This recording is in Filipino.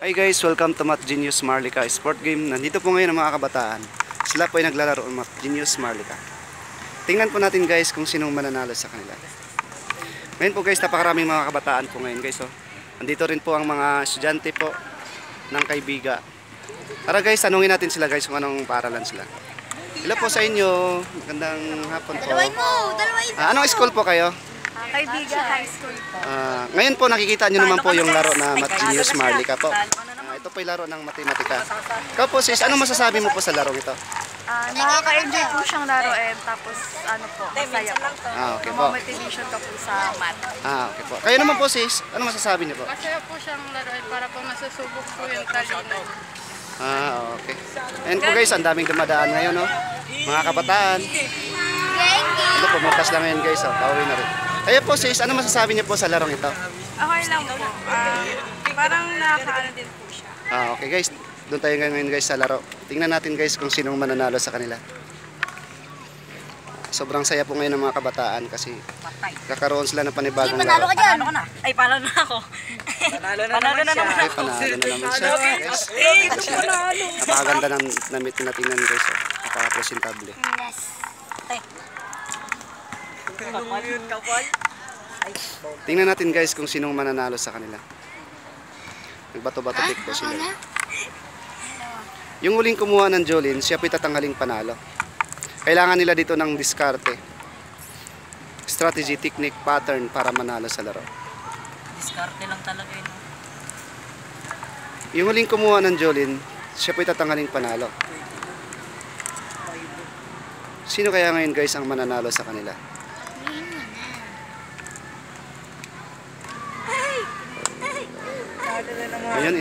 Hi guys, welcome to Math Genius Marlica Sport Game. Nandito po ngayon ang mga kabataan. Sila po ay naglalaro ng Math Genius Marlica. Tingnan po natin guys kung sinong mananalo sa kanila. Ngayon po guys, napakaraming mga kabataan po ngayon guys. Oh. Nandito rin po ang mga estudyante po ng Kaibiga. Tara guys, tanungin natin sila guys kung anong paaralan sila. Hello po sa inyo. Magandang hapon po. Anong school po kayo? Kaibiga High School po. Ngayon po nakikita nyo naman po yung laro na Math Genius Marlica po. Ito po yung laro ng matematika. Ikaw po sis, anong masasabi mo po sa larong ito? Nakaka-enjoy po siyang laruin, tapos ano po, masaya po. Okay po. Motivation ka po sa math. Okay po. Kayo naman po sis, anong masasabi niyo po? Masaya po siyang laruin para po masusubok po yung talino. Okay. Ayan po guys, ang daming dumadaan ngayon, no? Mga kabataan. Ano po, mutas lang ngayon guys, pauwi na rin. Kayo po sis, ano masasabi niyo po sa larong ito? Okay lang po. Parang nakakaano din po siya. Okay guys, doon tayo ngayon guys sa laro. Tingnan natin guys kung sinong mananalo sa kanila. Sobrang saya po ngayon ng mga kabataan kasi kakaroon sila ng panibagong laro. Panalo ka na. Ay, panalo na ako. Panalo na naman siya. Okay, panalo na naman siya. Guys, napakaganda ng namit na tingnan guys. Napaka-presentable. Yes. Tingnan natin guys kung sinong mananalo sa kanila. Nagbato-bato pick po sila. Yung huling kumuha ng Jolene, siya po tatanghaling panalo. Kailangan nila dito ng diskarte, strategy, technique, pattern para manalo sa laro. Diskarte lang talaga yun. Yung huling kumuha ng Jolene, siya po tatanghaling panalo. Sino kaya ngayon guys ang mananalo sa kanila? Ayun,